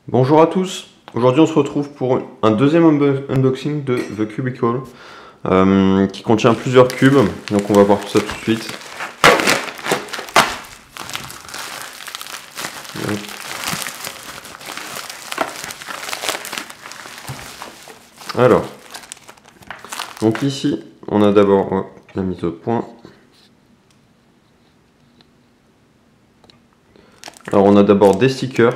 Bonjour à tous, aujourd'hui on se retrouve pour un deuxième unboxing de The Cubicle qui contient plusieurs cubes, donc on va voir tout ça tout de suite. Alors, donc ici on a d'abord la mise au point. Alors on a d'abord des stickers.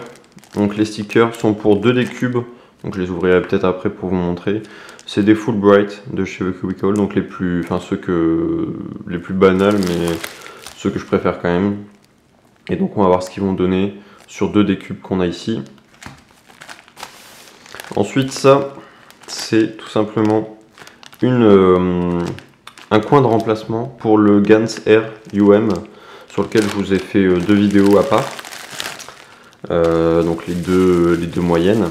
Donc les stickers sont pour 2 des cubes, donc je les ouvrirai peut-être après pour vous montrer. C'est des Fullbright de chez The Cubicle, donc les plus banals, mais ceux que je préfère quand même. Et donc on va voir ce qu'ils vont donner sur 2 des cubes qu'on a ici. Ensuite ça, c'est tout simplement un coin de remplacement pour le Gans Air UM, sur lequel je vous ai fait 2 vidéos à part. Donc les deux moyennes.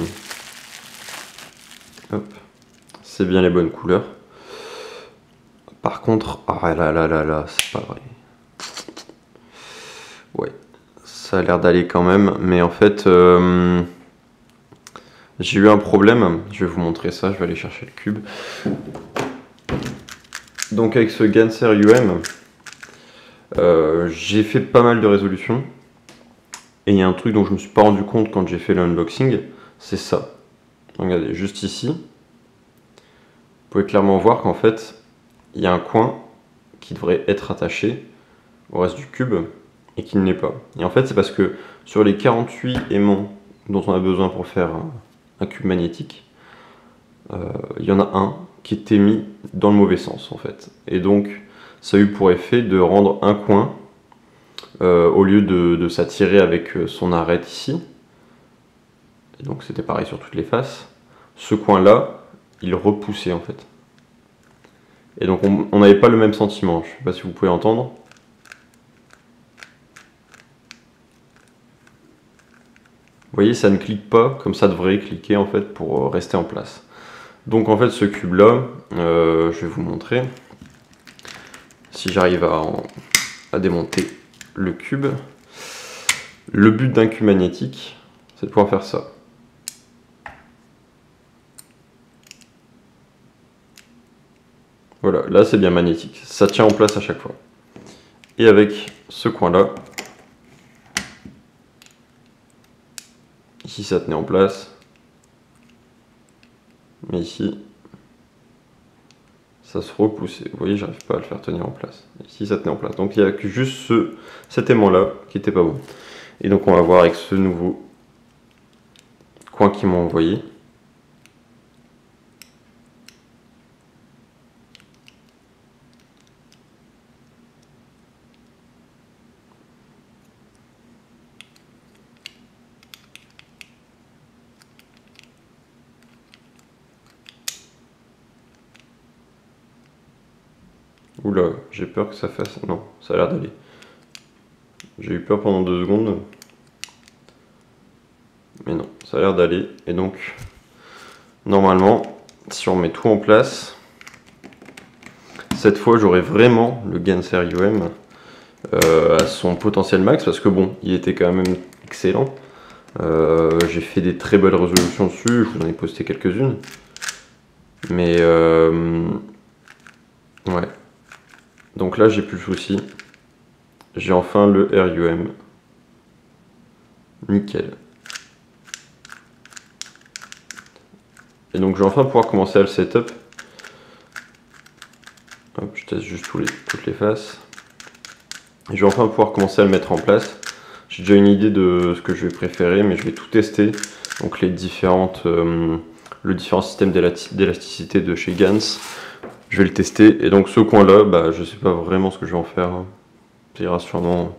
C'est bien les bonnes couleurs. Par contre, ah là, c'est pas vrai. Ouais, ça a l'air d'aller quand même, mais en fait, j'ai eu un problème. Je vais vous montrer ça. Je vais aller chercher le cube. Donc avec ce Ganser UM, j'ai fait pas mal de résolutions. Et il y a un truc dont je me suis pas rendu compte quand j'ai fait l'unboxing, c'est ça. Regardez, juste ici, vous pouvez clairement voir qu'en fait, il y a un coin qui devrait être attaché au reste du cube et qui ne l'est pas. Et en fait, c'est parce que sur les 48 aimants dont on a besoin pour faire un cube magnétique, il y en a un qui était mis dans le mauvais sens en fait. Et donc, ça a eu pour effet de rendre un coin au lieu de s'attirer avec son arête ici, et donc c'était pareil sur toutes les faces, ce coin là il repoussait en fait, et donc on n'avait pas le même sentiment. Je sais pas si vous pouvez entendre. Vous voyez, ça ne clique pas comme ça devrait cliquer en fait pour rester en place. Donc en fait ce cube là, je vais vous montrer si j'arrive à démonter le cube. Le but d'un cube magnétique, c'est de pouvoir faire ça. Voilà, là c'est bien magnétique, ça tient en place à chaque fois. Et avec ce coin-là, ici ça tenait en place, mais ici ça se repoussait. Vous voyez, j'arrive pas à le faire tenir en place. Ici ça tenait en place, donc il n'y a que juste cet aimant-là qui était pas bon. Et donc on va voir avec ce nouveau coin qu'ils m'ont envoyé. Oula, j'ai peur que ça fasse... Non, ça a l'air d'aller. J'ai eu peur pendant 2 secondes. Mais non, ça a l'air d'aller. Et donc, normalement, si on met tout en place, cette fois j'aurai vraiment le Ganser UM à son potentiel max, parce que bon, il était quand même excellent. J'ai fait des très belles résolutions dessus, je vous en ai posté quelques-unes. Mais ouais. Donc là j'ai plus le souci. J'ai enfin le RUM. Nickel. Et donc je vais enfin pouvoir commencer à le setup. Hop, je teste juste toutes les faces. Et je vais enfin pouvoir commencer à le mettre en place. J'ai déjà une idée de ce que je vais préférer, mais je vais tout tester. Donc le différent système d'élasticité de chez Gans, je vais le tester. Et donc ce coin là, bah, je sais pas vraiment ce que je vais en faire. Ça ira sûrement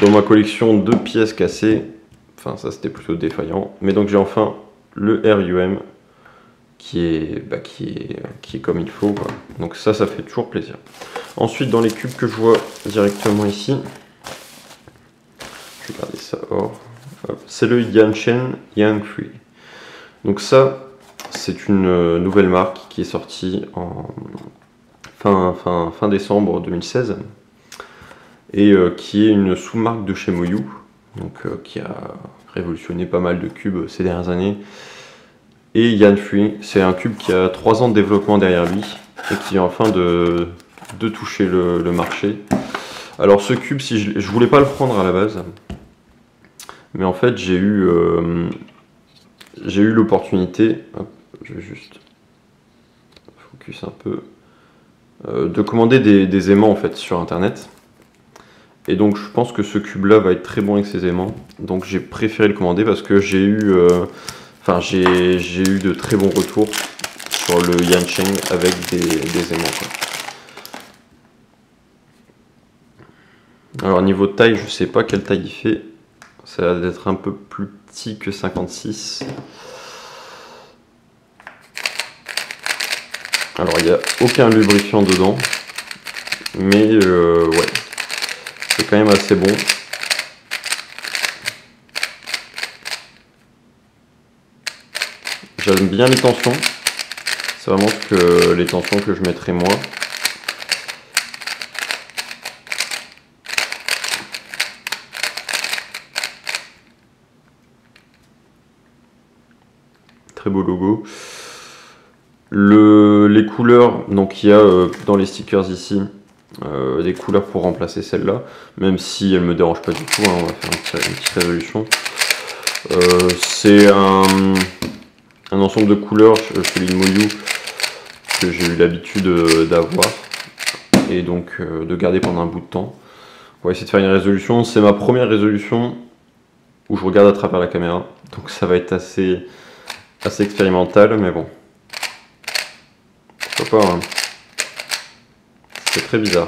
dans ma collection de pièces cassées. Enfin ça c'était plutôt défaillant. Mais donc j'ai enfin le RUM qui est comme il faut, quoi. Donc ça fait toujours plaisir. Ensuite dans les cubes que je vois directement ici, je vais garder ça hors. C'est le Yanchen Yang Free. Donc ça, c'est une nouvelle marque qui est sortie en fin décembre 2016 et qui est une sous-marque de chez Moyu. donc, qui a révolutionné pas mal de cubes ces dernières années. Et Yan Free, c'est un cube qui a 3 ans de développement derrière lui et qui est en train de toucher le marché. Alors ce cube, si je voulais pas le prendre à la base, mais en fait j'ai eu l'opportunité, je vais juste focus un peu, de commander des aimants en fait sur internet. Et donc je pense que ce cube là va être très bon avec ces aimants, donc j'ai préféré le commander parce que j'ai eu de très bons retours sur le Yancheng avec des aimants, quoi. Alors niveau de taille, je sais pas quelle taille il fait, ça va être un peu plus petit que 56. Alors il n'y a aucun lubrifiant dedans, mais ouais, c'est quand même assez bon. J'aime bien les tensions, c'est vraiment les tensions que je mettrais moi. Très beau logo. Les couleurs, donc il y a dans les stickers ici des couleurs pour remplacer celle-là, même si elle me dérange pas du tout, hein, on va faire une petite résolution. C'est un ensemble de couleurs, celui de Moyu, que j'ai eu l'habitude d'avoir et donc de garder pendant un bout de temps. On va essayer de faire une résolution. C'est ma première résolution où je regarde à travers la caméra, donc ça va être assez expérimental, mais bon. Pourquoi pas, hein. C'est très bizarre.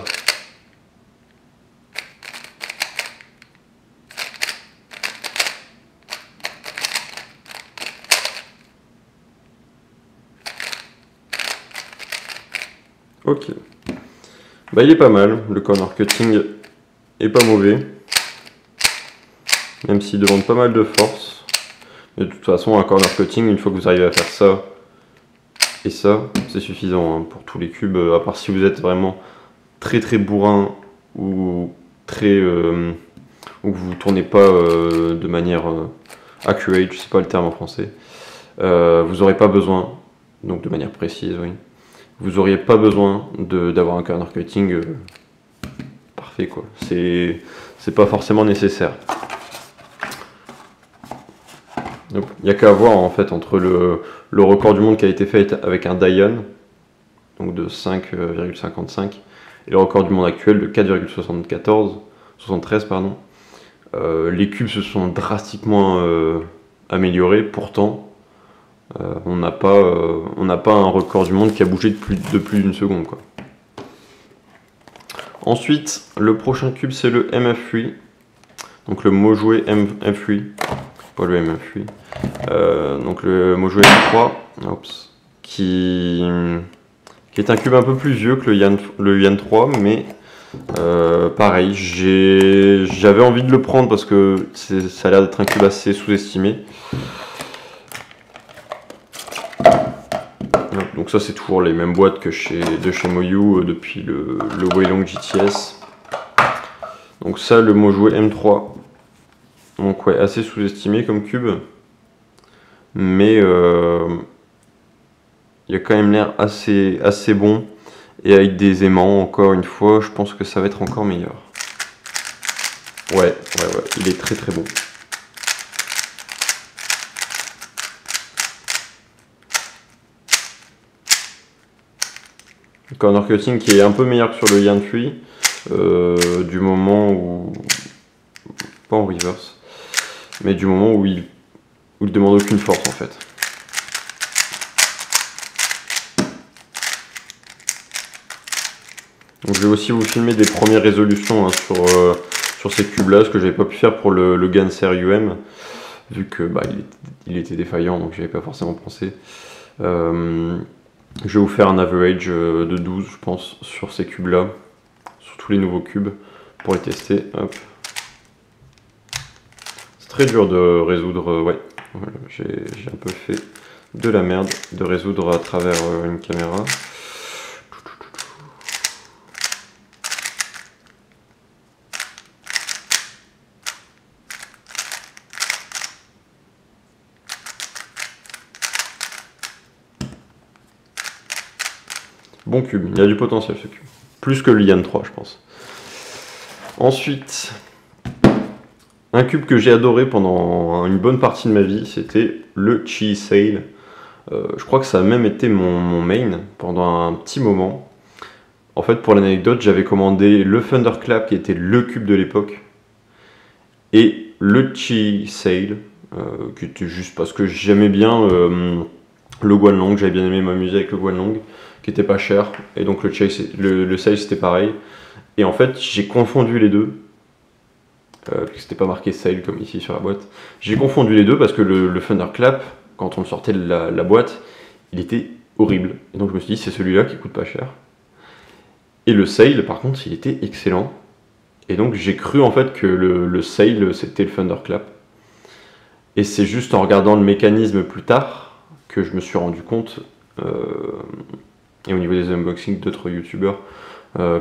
Ok. Bah il est pas mal, le corner cutting est pas mauvais. Même s'il demande pas mal de force. Mais de toute façon, un corner cutting, une fois que vous arrivez à faire ça et ça, c'est suffisant, hein, pour tous les cubes, à part si vous êtes vraiment très bourrin ou ou que vous tournez pas de manière accurate, je sais pas le terme en français. Vous aurez pas besoin, donc de manière précise, oui. Vous auriez pas besoin d'avoir un corner cutting parfait, quoi. C'est pas forcément nécessaire. Il n'y a qu'à voir en fait entre le record du monde qui a été fait avec un Dayan, donc de 5,55, et le record du monde actuel de 4,73 pardon. Les cubes se sont drastiquement améliorés, pourtant on n'a pas un record du monde qui a bougé de plus d'une seconde, quoi. Ensuite, le prochain cube c'est le MF3, donc le Mojue MF3, pas le MF3, donc le Mojue M3, qui est un cube un peu plus vieux que le Yan 3, mais pareil, j'avais envie de le prendre parce que ça a l'air d'être un cube assez sous-estimé. Donc ça c'est toujours les mêmes boîtes que de chez Moyu depuis le Weilong GTS. Donc ça, le Mojue M3, donc ouais, assez sous-estimé comme cube, mais il a quand même l'air assez bon, et avec des aimants, encore une fois, je pense que ça va être encore meilleur. Ouais, il est très bon. Corner cutting qui est un peu meilleur que sur le Yan 3, du moment où... pas en reverse, mais du moment où il demande aucune force en fait. Donc je vais aussi vous filmer des premières résolutions, hein, sur ces cubes là, ce que j'avais pas pu faire pour le Ganser UM, vu que bah, il était défaillant, donc j'avais pas forcément pensé. Je vais vous faire un average de 12, je pense, sur ces cubes là, sur tous les nouveaux cubes, pour les tester. Hop. C'est très dur de résoudre, ouais, voilà, j'ai un peu fait de la merde de résoudre à travers une caméra. Bon cube, il a du potentiel ce cube. Plus que le Lian 3 je pense. Ensuite, un cube que j'ai adoré pendant une bonne partie de ma vie, c'était le Chi Sail. Je crois que ça a même été mon main pendant un petit moment. En fait, pour l'anecdote, j'avais commandé le Thunderclap qui était le cube de l'époque et le Chi Sail qui était juste parce que j'aimais bien le Guanlong, j'avais bien aimé m'amuser avec le Guanlong qui était pas cher et donc le Sail c'était pareil. Et en fait, j'ai confondu les deux. Parce que c'était pas marqué Sail comme ici sur la boîte. J'ai confondu les deux parce que le Thunderclap, quand on le sortait de la boîte, il était horrible. Et donc je me suis dit, c'est celui-là qui coûte pas cher. Et le Sail, par contre, il était excellent. Et donc j'ai cru en fait que le Sail, c'était le Thunderclap. Et c'est juste en regardant le mécanisme plus tard que je me suis rendu compte, et au niveau des unboxings d'autres youtubeurs,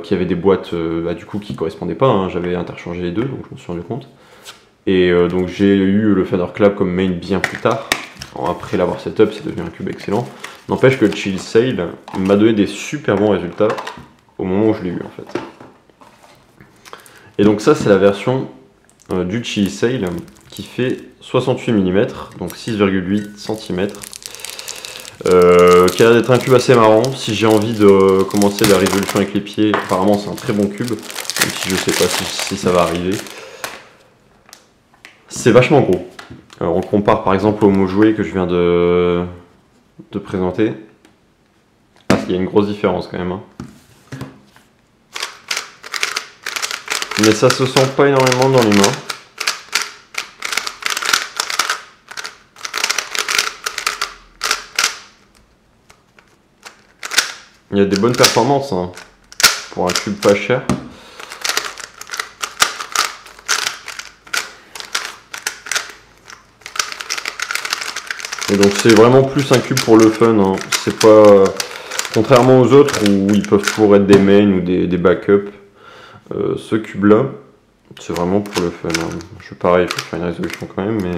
qu'il y avait des boîtes du coup qui correspondaient pas, hein. J'avais interchangé les deux, donc je me suis rendu compte. Et donc j'ai eu le Thunderclap comme main bien plus tard. Après l'avoir setup, c'est devenu un cube excellent. N'empêche que le Chi Sail m'a donné des super bons résultats au moment où je l'ai eu en fait. Et donc ça c'est la version du Chi Sail qui fait 68 mm, donc 6,8 cm. Qui a l'air d'être un cube assez marrant. Si j'ai envie de commencer la résolution avec les pieds, apparemment c'est un très bon cube, même si je sais pas si ça va arriver. C'est vachement gros. Alors on compare par exemple au Mojoué que je viens de présenter. Ah, il y a une grosse différence quand même. Hein. Mais ça se sent pas énormément dans les mains. Il y a des bonnes performances hein, pour un cube pas cher. Et donc c'est vraiment plus un cube pour le fun. Hein. C'est pas contrairement aux autres où ils peuvent toujours être des mains ou des backups. Ce cube là, c'est vraiment pour le fun. Hein. Je pareil, il faut faire une résolution quand même, mais.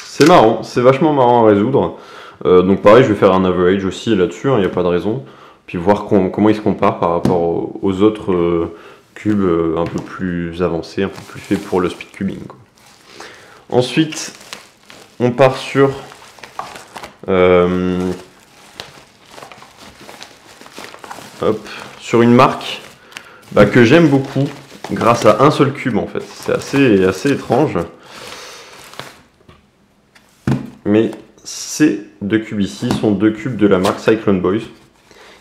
C'est marrant, c'est vachement marrant à résoudre. Donc pareil, je vais faire un average aussi là-dessus, il n'y a pas de raison. Puis voir comment il se compare par rapport aux autres cubes un peu plus avancés, un peu plus faits pour le speed cubing. Quoi. Ensuite, on part sur sur une marque que j'aime beaucoup grâce à un seul cube en fait. C'est assez étrange. Mais ces deux cubes ici sont deux cubes de la marque Cyclone Boys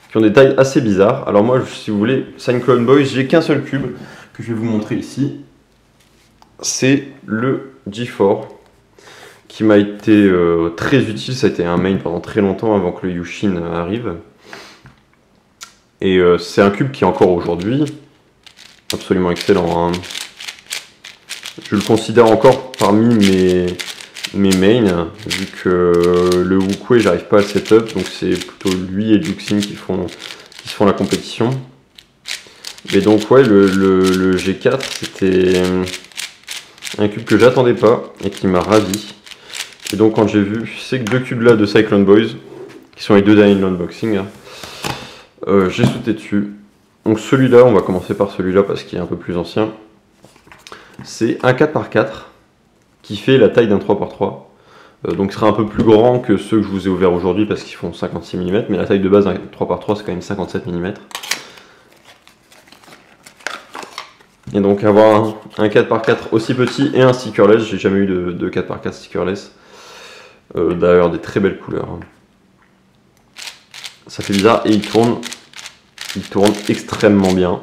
qui ont des tailles assez bizarres. Alors moi, si vous voulez, Cyclone Boys, j'ai qu'un seul cube que je vais vous montrer ici. C'est le G4 qui m'a été très utile. Ça a été un main pendant très longtemps avant que le Yushin arrive. Et c'est un cube qui est encore aujourd'hui absolument excellent. Hein. Je le considère encore parmi mes mains, vu que le Wukwe j'arrive pas à le setup, donc c'est plutôt lui et Duxin qui se font la compétition. Et donc ouais, le G4 c'était un cube que j'attendais pas et qui m'a ravi. Et donc quand j'ai vu ces deux cubes là de Cyclone Boys, qui sont les deux derniers de l'unboxing, j'ai sauté dessus. Donc celui-là, on va commencer par celui-là parce qu'il est un peu plus ancien. C'est un 4x4 qui fait la taille d'un 3x3. Donc il sera un peu plus grand que ceux que je vous ai ouverts aujourd'hui parce qu'ils font 56 mm, mais la taille de base d'un 3x3 c'est quand même 57 mm. Et donc avoir un 4x4 aussi petit et un stickerless, j'ai jamais eu de 4x4 stickerless. D'ailleurs des très belles couleurs. Ça fait bizarre et il tourne extrêmement bien.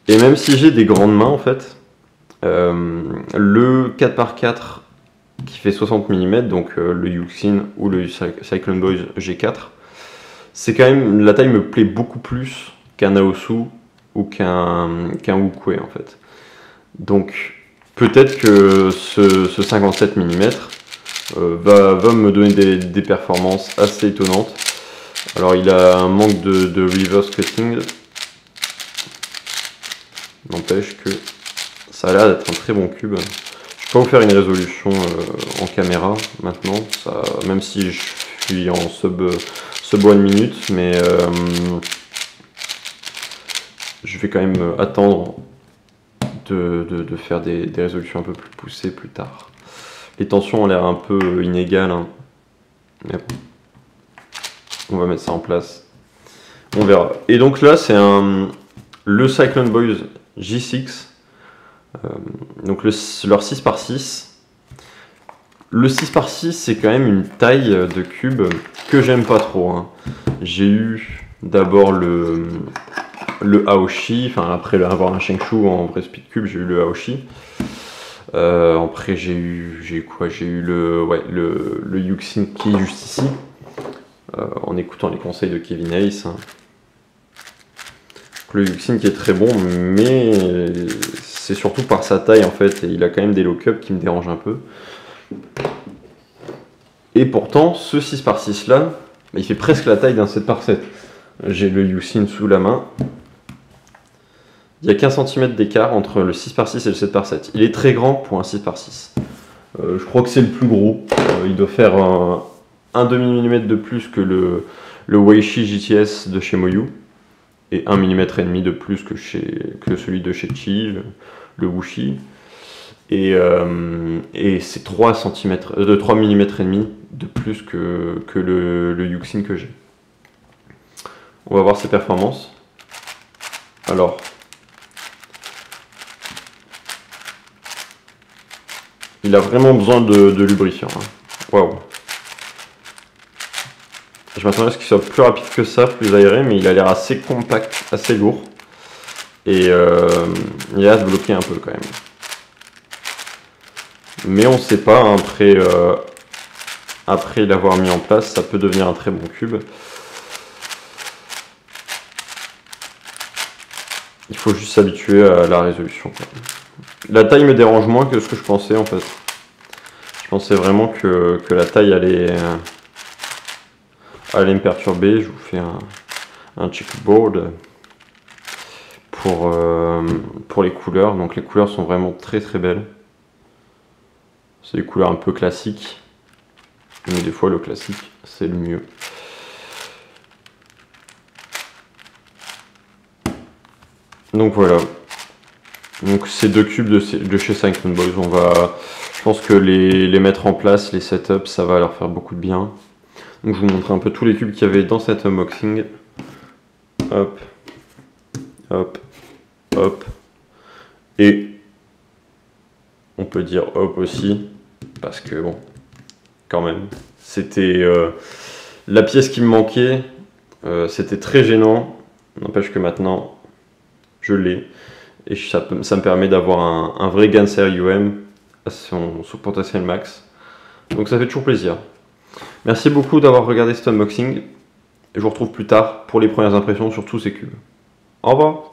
Et même si j'ai des grandes mains en fait, le 4x4 qui fait 60 mm, donc le Yuxin ou le Cyclone Boys G4, c'est quand même, la taille me plaît beaucoup plus qu'un Naosu ou qu'un Wukwe en fait. Donc peut-être que ce 57 mm va me donner des performances assez étonnantes. Alors il a un manque de reverse cutting, n'empêche que ça a l'air d'être un très bon cube. Je vais pas vous faire une résolution en caméra maintenant, ça, même si je suis en sub 1 minute, mais je vais quand même attendre de faire des résolutions un peu plus poussées plus tard. Les tensions ont l'air un peu inégales, hein. Mais bon. On va mettre ça en place. On verra. Et donc là, c'est le Cyclone Boys J6. Donc leur 6x6. Le 6x6, c'est quand même une taille de cube que j'aime pas trop, hein. J'ai eu d'abord le Aoshi, enfin après avoir un Shengshu en vrai speed cube, j'ai eu le Aoshi. Après j'ai eu quoi? J'ai eu le Yuxin qui est juste ici, en écoutant les conseils de Kevin Hayes, hein. Le Yuxin qui est très bon, mais c'est surtout par sa taille en fait, et il a quand même des lock-up qui me dérangent un peu. Et pourtant, ce 6x6 là, il fait presque la taille d'un 7x7. J'ai le Yuxin sous la main. Il y a 15 cm d'écart entre le 6x6 et le 7x7. Il est très grand pour un 6x6. Je crois que c'est le plus gros. Il doit faire un demi-millimètre de plus que le Weishi GTS de chez Moyu. Et 1,5 mm de plus que celui de chez Chi, le Wuxi. Et c'est 3 mm et demi de plus que le Yuxin que j'ai. On va voir ses performances. Alors, il a vraiment besoin de lubrifiant, hein. Waouh. Je m'attendais à ce qu'il soit plus rapide que ça, plus aéré, mais il a l'air assez compact, assez lourd. Et il a l'air de bloquer un peu quand même. Mais on ne sait pas, hein, après l'avoir mis en place, ça peut devenir un très bon cube. Il faut juste s'habituer à la résolution, quoi. La taille me dérange moins que ce que je pensais en fait. Je pensais vraiment que la taille allait me perturber. Je vous fais un checkboard pour les couleurs. Donc les couleurs sont vraiment très très belles. C'est des couleurs un peu classiques, mais des fois le classique c'est le mieux. Donc voilà. Donc ces deux cubes de chez Cyclone Boys, je pense que les mettre en place, les setups, ça va leur faire beaucoup de bien. Donc je vous montre un peu tous les cubes qu'il y avait dans cet unboxing. Hop, hop, hop. Et on peut dire hop aussi, parce que bon, quand même, c'était la pièce qui me manquait. C'était très gênant. N'empêche que maintenant, je l'ai. Et ça me permet d'avoir un vrai Ganser UM à son potentiel max. Donc ça fait toujours plaisir. Merci beaucoup d'avoir regardé cet unboxing. Et je vous retrouve plus tard pour les premières impressions sur tous ces cubes. Au revoir!